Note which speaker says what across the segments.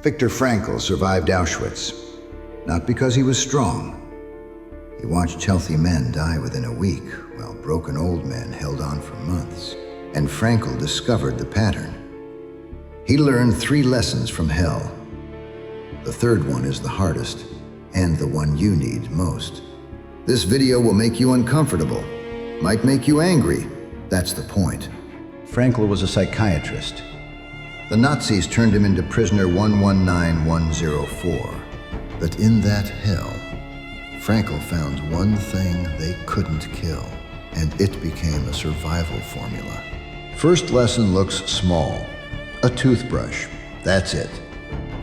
Speaker 1: Viktor Frankl survived Auschwitz, not because he was strong. He watched healthy men die within a week, while broken old men held on for months. And Frankl discovered the pattern. He learned 3 lessons from hell. The third one is the hardest, and the one you need most. This video will make you uncomfortable, might make you angry. That's the point. Frankl was a psychiatrist. The Nazis turned him into prisoner 119104. But in that hell, Frankl found one thing they couldn't kill, and it became a survival formula. First lesson looks small. A toothbrush. That's it.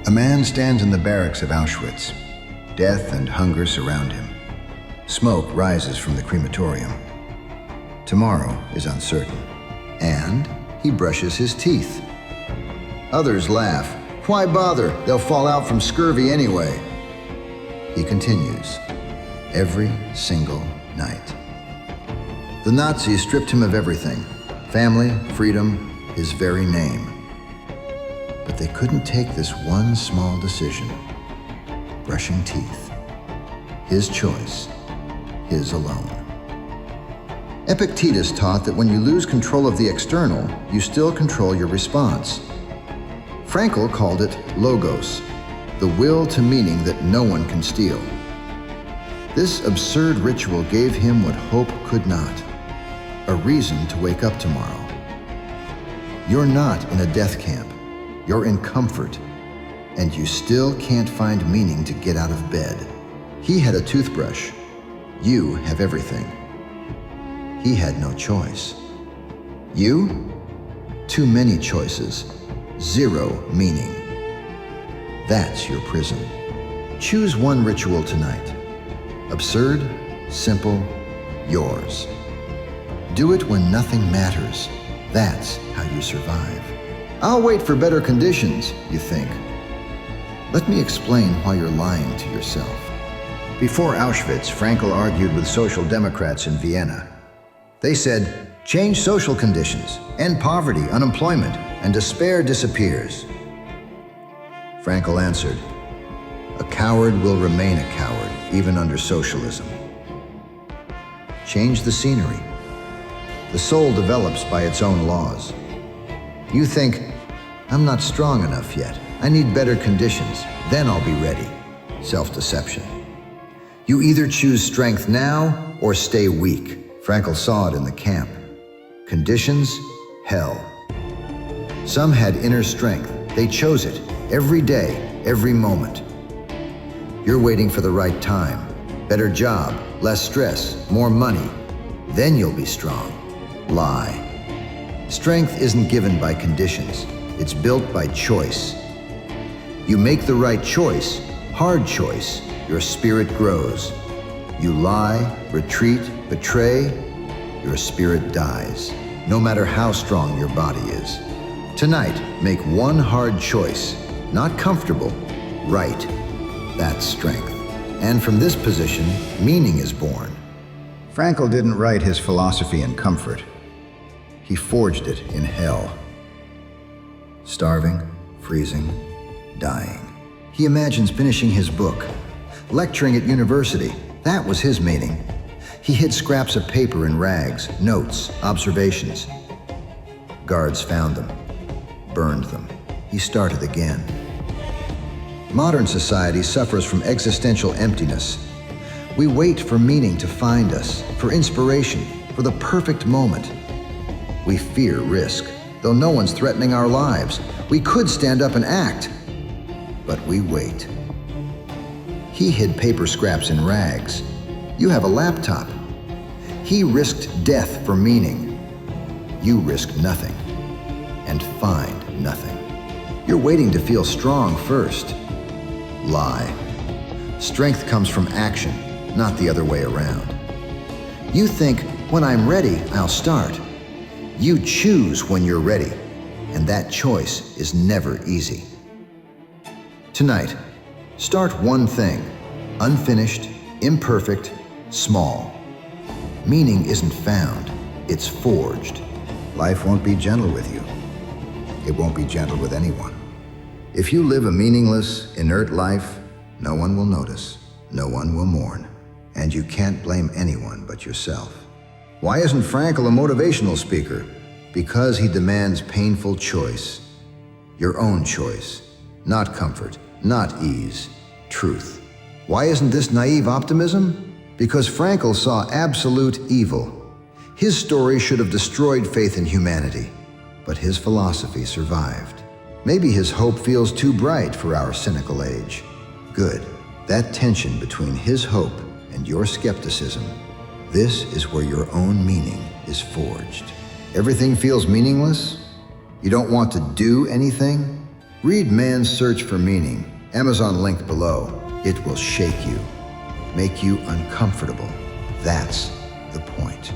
Speaker 1: A man stands in the barracks of Auschwitz. Death and hunger surround him. Smoke rises from the crematorium. Tomorrow is uncertain. And he brushes his teeth. Others laugh. Why bother? They'll fall out from scurvy anyway. He continues. Every single night. The Nazis stripped him of everything. Family, freedom, his very name. But they couldn't take this one small decision. Brushing teeth. His choice. His alone. Epictetus taught that when you lose control of the external, you still control your response. Frankl called it logos, the will to meaning that no one can steal. This absurd ritual gave him what hope could not, a reason to wake up tomorrow. You're not in a death camp, you're in comfort, and you still can't find meaning to get out of bed. He had a toothbrush, you have everything. He had no choice. You? Too many choices, 0 meaning. That's your prison. Choose one ritual tonight. Absurd, simple, yours. Do it when nothing matters. That's how you survive. I'll wait for better conditions, you think. Let me explain why you're lying to yourself. Before Auschwitz, Frankl argued with social democrats in Vienna. They said, change social conditions, end poverty, unemployment, and despair disappears. Frankl answered, a coward will remain a coward, even under socialism. Change the scenery. The soul develops by its own laws. You think, I'm not strong enough yet. I need better conditions. Then I'll be ready. Self-deception. You either choose strength now or stay weak. Frankl saw it in the camp. Conditions, hell. Some had inner strength. They chose it every day, every moment. You're waiting for the right time. Better job, less stress, more money. Then you'll be strong. Lie. Strength isn't given by conditions. It's built by choice. You make the right choice, hard choice, your spirit grows. You lie, retreat, betray, your spirit dies, no matter how strong your body is. Tonight, make one hard choice, not comfortable, right. That's strength. And from this position, meaning is born. Frankl didn't write his philosophy in comfort. He forged it in hell. Starving, freezing, dying. He imagines finishing his book, lecturing at university. That was his meaning. He hid scraps of paper in rags, notes, observations. Guards found them, burned them. He started again. Modern society suffers from existential emptiness. We wait for meaning to find us, for inspiration, for the perfect moment. We fear risk, though no one's threatening our lives. We could stand up and act, but we wait. He hid paper scraps in rags. You have a laptop. He risked death for meaning. You risk nothing and find nothing. You're waiting to feel strong first. Lie. Strength comes from action, not the other way around. You think, when I'm ready, I'll start. You choose when you're ready, and that choice is never easy. Tonight, start one thing, unfinished, imperfect, small. Meaning isn't found, it's forged. Life won't be gentle with you. It won't be gentle with anyone. If you live a meaningless, inert life, no one will notice, no one will mourn, and you can't blame anyone but yourself. Why isn't Frankl a motivational speaker? Because he demands painful choice. Your own choice. Not comfort, not ease, truth. Why isn't this naive optimism? Because Frankl saw absolute evil. His story should have destroyed faith in humanity, but his philosophy survived. Maybe his hope feels too bright for our cynical age. Good. That tension between his hope and your skepticism, this is where your own meaning is forged. Everything feels meaningless? You don't want to do anything? Read Man's Search for Meaning, Amazon link below. It will shake you, make you uncomfortable. That's the point.